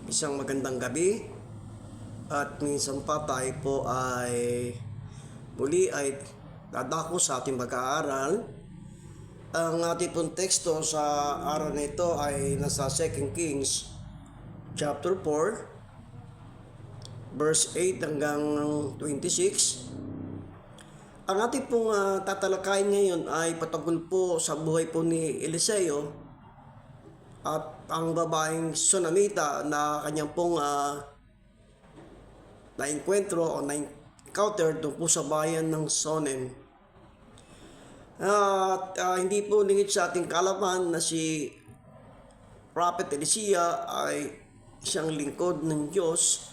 Isang magandang gabi at minsan pa tayo po ay muli ay dadako sa ating pag-aaral. Ang ating pong teksto sa araw na ito ay nasa 2 Kings chapter 4 verse 8 hanggang 26. Ang ating pong tatalakayin ngayon ay patungkol po sa buhay po ni Eliseo at ang babaeng Sunamita na kanyang pong na-encuentro o na-encounter doon po sa bayan ng Sonem. At hindi po lingid sa ating kalaman na si Prophet Elisea ay isang lingkod ng Diyos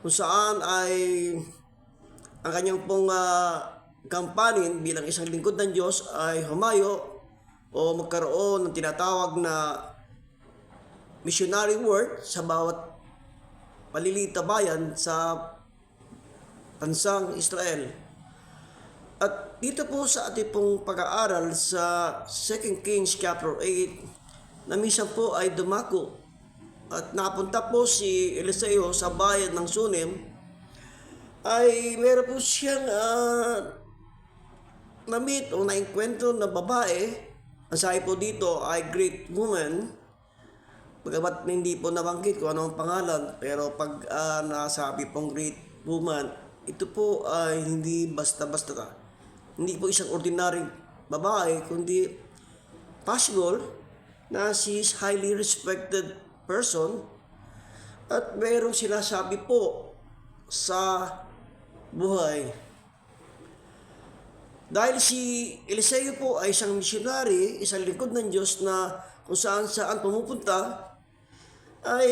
kung saan ay ang kanyang pong kampanin bilang isang lingkod ng Diyos ay humayo o magkaroon ng tinatawag na missionary work sa bawat maliliit na bayan sa bansang Israel. At dito po sa ating pong pag-aaral sa 2 Kings chapter 8 na minsan po ay dumako at napunta po si Eliseo sa bayan ng Sunem, ay meron po siyang na-meet o na-encuentro na babae. Ang sabi po dito ay great woman. Bagamat hindi po nabanggit kung ano ang pangalan, pero pag nasabi pong great woman, ito po ay hindi basta-basta ka. Hindi po isang ordinary babae, kundi possible na she is highly respected person at mayroong sinasabi po sa buhay. Dahil si Eliseo po ay isang missionary, isang lingkod ng Diyos na kung saan pumupunta, ay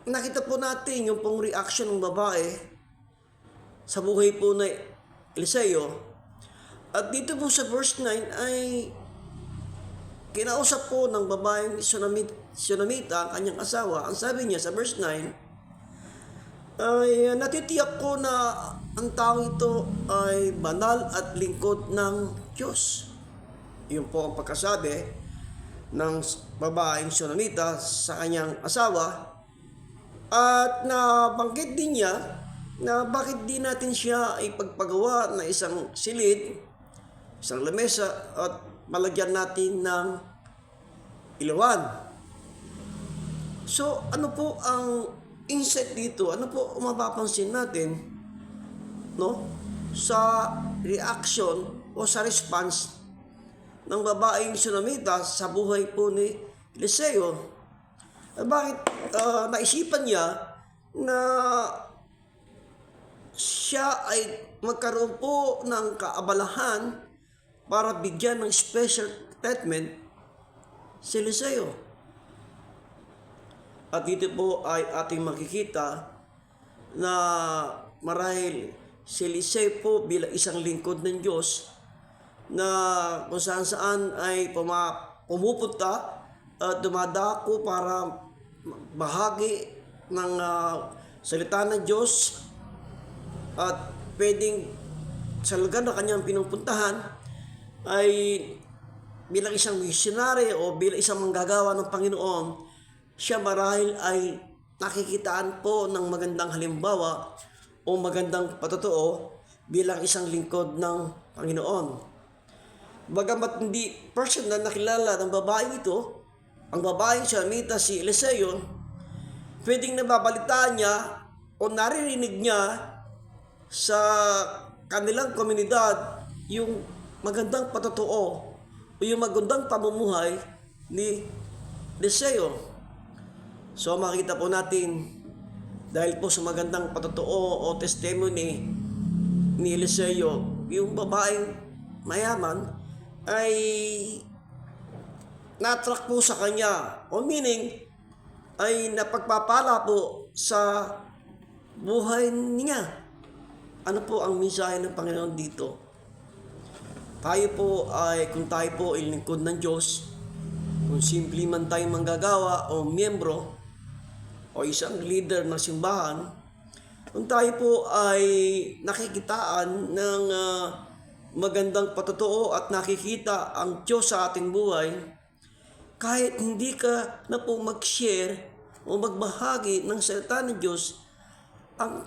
nakita po natin yung pong reaction ng babae sa buhay po na Eliseo. At dito po sa verse 9 ay kinausap po ng babaeng Sunamita ang kanyang asawa. Ang sabi niya sa verse 9 ay natitiyak ko na ang tao ito ay banal at lingkod ng Diyos. Yun po ang pagkasabi ng babaeng Sunamita sa kanyang asawa. At nabanggit din niya na bakit di natin siya ipagpagawa na isang silid, isang lamesa at malagyan natin ng ilawan. So ano po ang insight dito? Ano po mapapansin natin, no, sa reaction o sa response ng babaeng Sunamita sa buhay po ni Eliseo? Bakit naisipan niya na siya ay magkaroon po ng kaabalahan para bigyan ng special treatment si Eliseo? At dito po ay ating makikita na marahil si Eliseo po bilang isang lingkod ng Diyos na kung saan ay pumupunta at dumadako para bahagi ng salita ng Diyos at pwedeng sa lugar na kanyang pinupuntahan ay bilang isang missionary o bilang isang manggagawa ng Panginoon, siya marahil ay nakikitaan po ng magandang halimbawa o magandang patotoo bilang isang lingkod ng Panginoon. Bagamat hindi personal nakilala ng babaeng ito, ang babaeng Sunamita si Eliseo, pwedeng nababalitaan niya o naririnig niya sa kanilang komunidad yung magandang patotoo o yung magandang pamumuhay ni Eliseo. So makita po natin, dahil po sa magandang patotoo o testimony ni Eliseo, yung babaeng mayaman ay na-attract po sa kanya, o meaning ay napagpapala po sa buhay niya. Ano po ang mensahe ng Panginoon dito? Tayo po ay, kung tayo po ay lingkod ng Diyos, kung simple man tayong manggagawa o miyembro o isang leader ng simbahan, kung tayo po ay nakikitaan ng magandang patotoo at nakikita ang Diyos sa ating buhay, kahit hindi ka na po mag-share o magbahagi ng salita ng Diyos, ang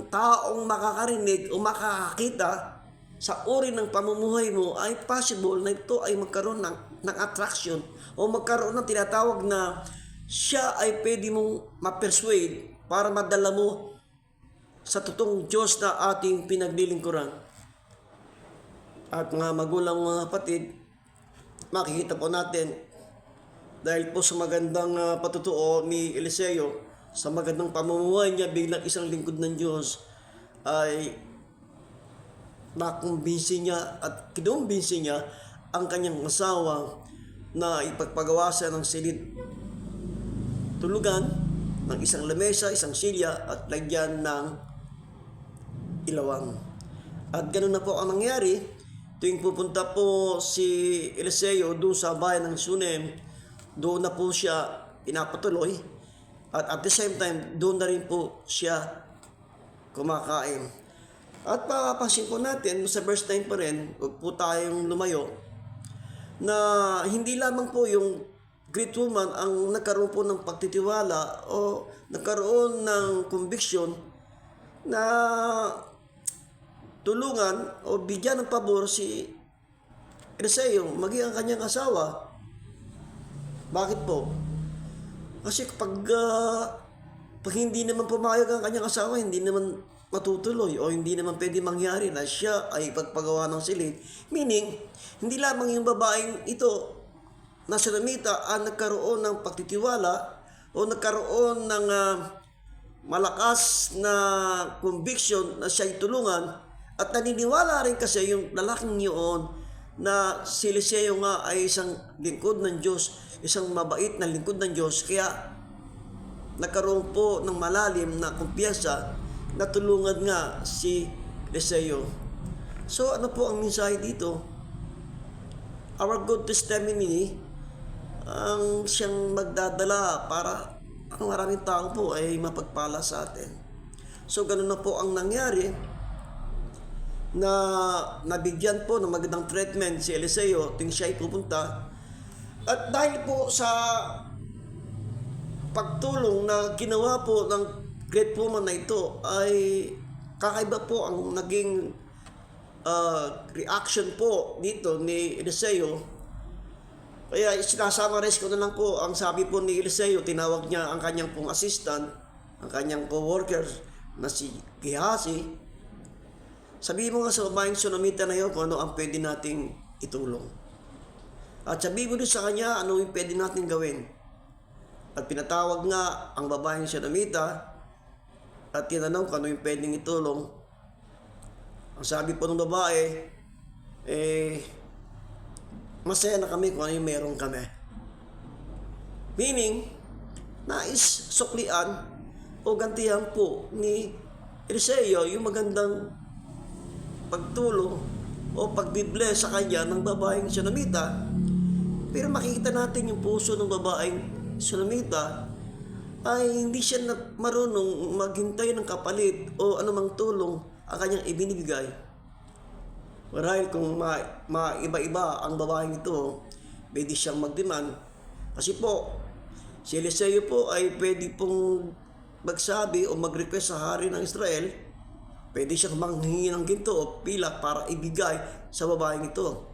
taong makakarinig o makakakita sa uri ng pamumuhay mo ay possible na ito ay magkaroon ng attraction o magkaroon ng tinatawag na siya ay pwede mong ma-persuade para madala mo sa totoong Diyos na ating pinaglilingkuran. At mga magulang, mga kapatid, makikita po natin dahil po sa magandang patutuo ni Eliseo, sa magandang pamumuhay niya bilang isang lingkod ng Diyos, ay nakumbinsi niya at kinumbinsi niya ang kanyang asawa na ipagpagawa siya ng silid tulugan, ng isang lamesa, isang silya at lagyan ng ilawang. At ganoon na po ang nangyari. Tuwing pupunta po si Eliseo doon sa bayan ng Shunem, doon na po siya pinapatuloy at at the same time doon na rin po siya kumakain. At papapansin po natin sa verse 9 pa rin, huwag po tayong lumayo, na hindi lamang po yung great woman ang nagkaroon po ng pagtitiwala o nagkaroon ng conviction na tulungan o bigyan ng pabor si Eliseo, maging ang kanyang asawa. Bakit po? Kasi pag hindi naman pumayag ang kanyang asawa, hindi naman matutuloy o hindi naman pwede mangyari na siya ay pagpagawa ng silid. Meaning, hindi lamang yung babaeng ito na Shulamita ang nagkaroon ng pagtitiwala o nagkaroon ng malakas na conviction na siya'y tulungan. At naniniwala rin kasi yung lalaking yun na si Eliseo nga ay isang lingkod ng Diyos, isang mabait na lingkod ng Diyos. Kaya nagkaroon po ng malalim na kumpiyansa na tulungan nga si Eliseo. So ano po ang mensahe dito? Our good testimony ang siyang magdadala para ang maraming tao po ay mapagpala sa atin. So ganun na po ang nangyari, na nabigyan po ng magandang treatment si Eliseo tuwing siya ay pupunta. At dahil po sa pagtulong na ginawa po ng great woman na ito, ay kakaiba po ang naging reaction po dito ni Eliseo. Kaya sinasummarize ko na lang po ang sabi po ni Eliseo. Tinawag niya ang kanyang pong assistant, ang kanyang co-worker na si Gehazi. Sabihin mo nga sa babaeng Shulamita na yun kung ano ang pwede nating itulong. At sabihin mo din sa kanya ano yung pwede nating gawin. At pinatawag nga ang babaeng Shulamita at tinanong kung ano yung pwedeng itulong. Ang sabi po ng babae, masaya na kami kung ano yung meron kami. Meaning, nais suklian o gantihan po ni Eliseo yung magandang pagtulong o pagbibless sa kanya ng babaeng Shulamita. Pero makikita natin yung puso ng babaeng Shulamita ay hindi siya marunong maghintay ng kapalit o anumang tulong ang kanyang ibinibigay. Marahil kung maiba-iba ang babaeng ito, pwede siyang magdemand. Kasi po, si Eliseo po ay pwede pong magsabi o mag-request sa hari ng Israel. Pwede siyang manghingi ng ginto o pilak para ibigay sa babaeng ito.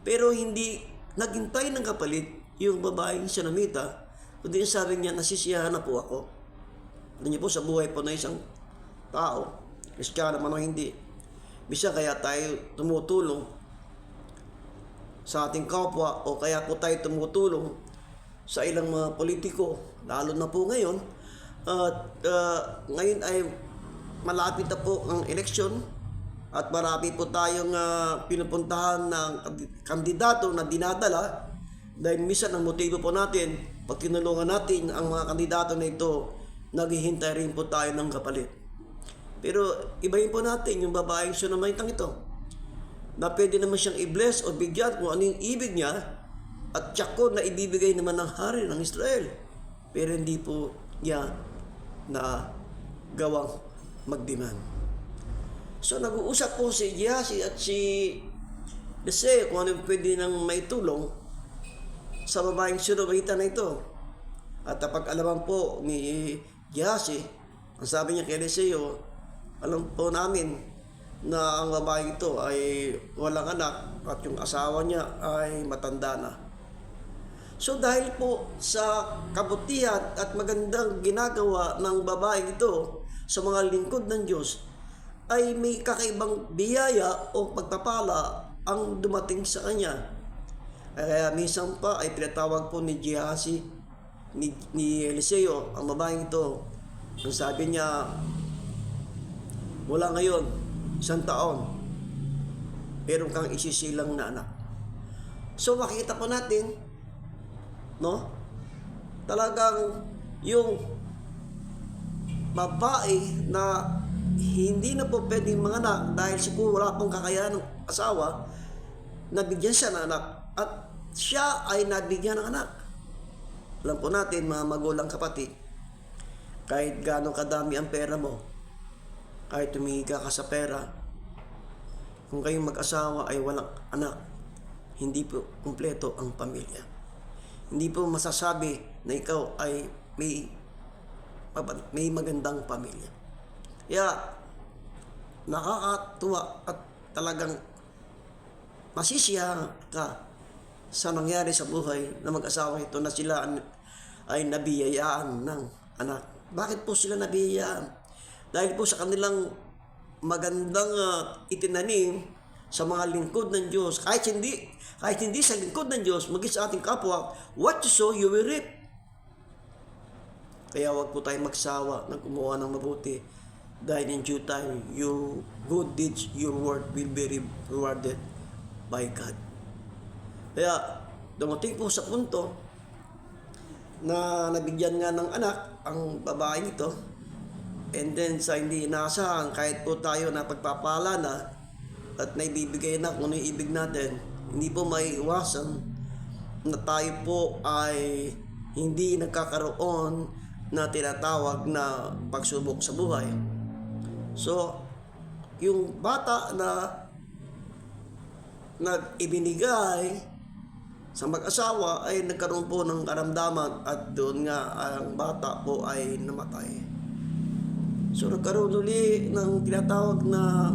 Pero hindi naghintay ng kapalit yung babaeng Shulamita, kundi sabi niya, nasisiyahan na po ako. Alam niyo po, sa buhay po na isang tao, Kristiyano man o hindi, bisa kaya tayo tumutulong sa ating kapwa o kaya po tayo tumutulong sa ilang mga politiko, lalo na po ngayon. At ngayon ay malapit na po ang eleksyon at marami po tayong pinupuntahan ng kandidato na dinadala dahil minsan ang motibo po natin, pag tinulungan natin ang mga kandidato na ito, naghihintay rin po tayo ng kapalit. Pero ibahin po natin yung babaeng Shunamitang ito na pwede naman siyang i-bless o bigyan kung ano yung ibig niya at tiyako na ibibigay naman ng hari ng Israel. Pero hindi po niya na gawang magdemand. So nag-uusap po si Gehazi at si Eliseo kung ano pwede nang maitulong sa babaeng Shulamita na ito. At napag-alaman po ni Gehazi, ang sabi niya kay Eliseo, alam po namin na ang babae ito ay walang anak at yung asawa niya ay matanda na. So dahil po sa kabutihan at magandang ginagawa ng babae ito sa mga lingkod ng Diyos, ay may kakaibang biyaya o pagpapala ang dumating sa kanya. Kaya minsan pa ay pinatawag po ni Gehazi, ni Eliseo, ang babaeng ito. Ang sabi niya, mula ngayon, 1 taon, meron kang isisilang na anak. So makikita po natin, no? Talagang yung babae na hindi na po pwedeng manganak dahil siguro wala pong kakayahan ng asawa, nabigyan siya ng anak at siya ay nabigyan ng anak. Alam po natin mga magulang kapatid, kahit gaano kadami ang pera mo, kahit tumihiga ka sa pera, kung kayong mag-asawa ay walang anak, hindi po kumpleto ang pamilya. Hindi po masasabi na ikaw ay may magandang pamilya. Kaya nakakatuwa at talagang masisiyahan ka sa nangyari sa buhay na mag-asawa ito na sila ay nabiyayaan ng anak. Bakit po sila nabiyayaan? Dahil po sa kanilang magandang itinanim sa mga lingkod ng Diyos. Kahit hindi sa lingkod ng Diyos, maging sa ating kapwa, what you sow, you will reap. Kaya wag po tayong magsawa ng gumawa ng mabuti. Dahil in due time, your good deeds, your work will be rewarded by God. Kaya dumating po sa punto na nabigyan nga ng anak ang babae nito, and then sa hindi inaasahan, kahit po tayo na pagpapala na at naibibigay na kung ano yung ibig natin, hindi po maiiwasan na tayo po ay hindi nagkakaroon na tinatawag na pagsubok sa buhay. So, yung bata na ibinigay sa mag-asawa ay nagkaroon po ng karamdaman at doon nga ang bata po ay namatay. So, nagkaroon uli ng tinatawag na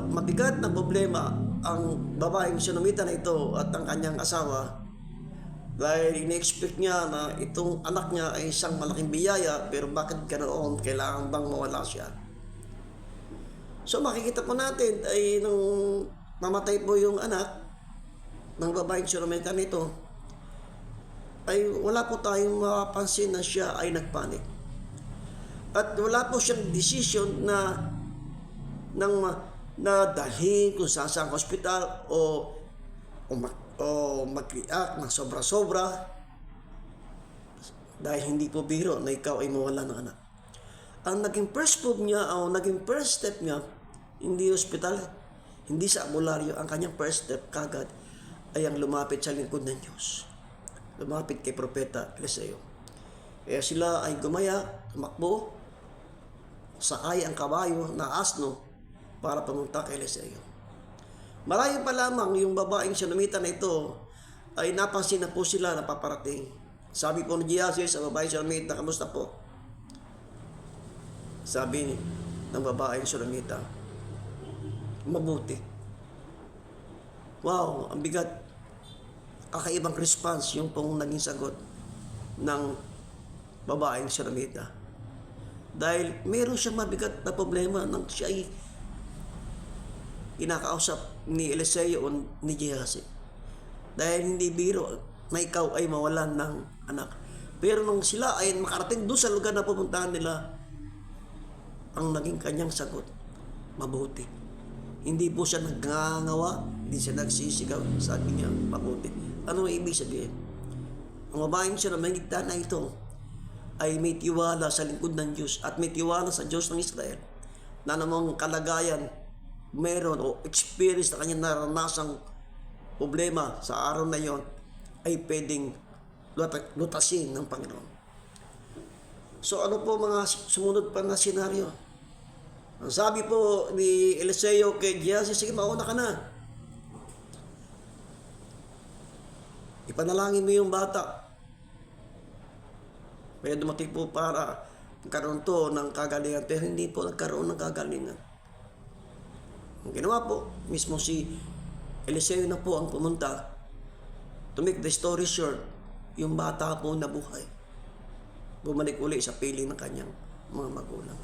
mabigat na problema ang babaeng sinumita na ito at ang kanyang asawa, dahil in-expect niya na itong anak niya ay isang malaking biyaya, pero bakit ganoon? Kailangan bang mawala siya? So makikita po natin ay nung mamatay po yung anak ng babaeng sinumita nito, ay wala po tayong mapapansin na siya ay nagpanik. At wala po siyang decision na dalhin kung saan sa hospital o mag-react ng sobra-sobra, dahil hindi po biro na ikaw ay mawala ng anak. Ang naging first move niya o naging first step niya, hindi hospital, hindi sa albularyo, ang kanyang first step kagad ay ang lumapit sa lingkod ng Diyos. Lumapit kay Propeta Eliseo. Kaya sila ay gumaya, tumakbo, sakay ang kabayo na asno para pumunta kay Eliseo. Malayo pa lamang yung babaeng sinumita na ito ay napansin na po sila na paparating. Sabi po ni Gehazi sa babaeng sinumita, kamusta po? Sabi ng babaeng sinumita, mabuti. Wow, ang bigat. Kakaibang response yung pong naging sagot ng babaeng sinumita. Dahil meron siyang mabigat na problema nang siya ay kinakausap ni Eliseo o ni Gehazi. Dahil hindi biro na ikaw ay mawalan ng anak. Pero nung sila ay makarating doon sa lugar na pupuntahan nila, ang naging kanyang sagot, mabuti. Hindi po siya nagngangawa, hindi siya nagsisigaw, sabi niya, mabuti. Ano ibig sabihin? Ang babaeng siya na mahigta na ito ay may tiwala sa lingkod ng Diyos at may tiwala sa Diyos ng Israel na namang kalagayan meron o experience na kanyang naranasang problema sa araw na yon ay pwedeng lutasin ng Panginoon. So ano po mga sumunod pa na senaryo? Ang sabi po ni Eliseo kay Gehazi, sige, mauna ka na. Ipanalangin mo yung bata. Kaya dumating po para magkaroon to ng kagalingan, pero hindi po nagkaroon ng kagalingan. Ang ginawa po, mismo si Eliseo na po ang pumunta. To make the story short, yung bata po nabuhay. Bumalik uli sa piling ng kanyang mga magulang.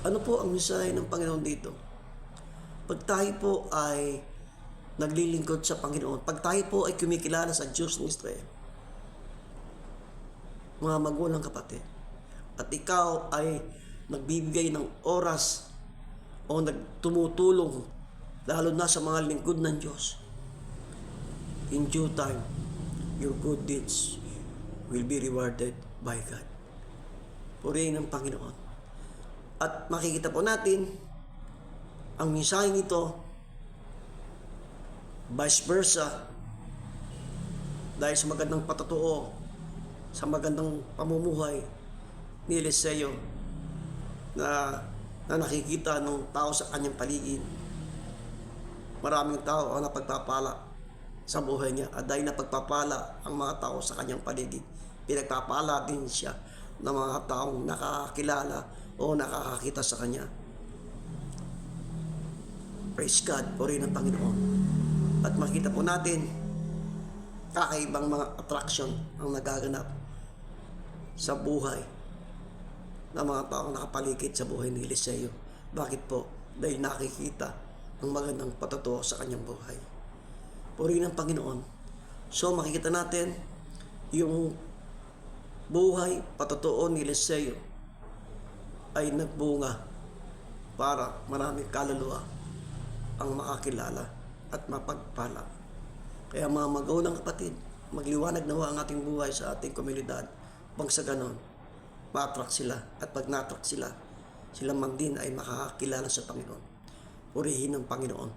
Ano po ang mensahe ng Panginoon dito? Pag tayo po ay naglilingkod sa Panginoon, pag tayo po ay kumikilala sa Diyos ng Israel, mga magulang kapatid, at ikaw ay nagbibigay ng oras o tumutulong, lalo na sa mga lingkod ng Diyos, in due time, your good deeds will be rewarded by God. Purihin ng Panginoon. At makikita po natin ang mensahe nito, vice versa, dahil sa magandang patutuo, sa magandang pamumuhay ni Eliseo na nakikita ng tao sa kanyang paligid. Maraming tao ang napagpapala sa buhay niya, at dahil napagpapala ang mga tao sa kanyang paligid, pinagpapala din siya ng mga taong nakakakilala o nakakakita sa kanya. Praise God, purihin ng Panginoon. At makita po natin, kakaibang mga attraction ang nagaganap sa buhay ng mga taong nakapaligid sa buhay ni Eliseo. Bakit po? Dahil nakikita ang magandang patutuo sa kanyang buhay. Purihin ng Panginoon. So makikita natin yung buhay, patutuo ni Eliseo ay nagbunga para maraming kaluluwa ang makakilala at mapagpala. Kaya mga magulang kapatid, magliwanag nawa ang ating buhay sa ating komunidad. Pag sa ganon, ma-attract sila. At pag na-attract sila, sila man din ay makakakilala sa Panginoon. Purihin ng Panginoon.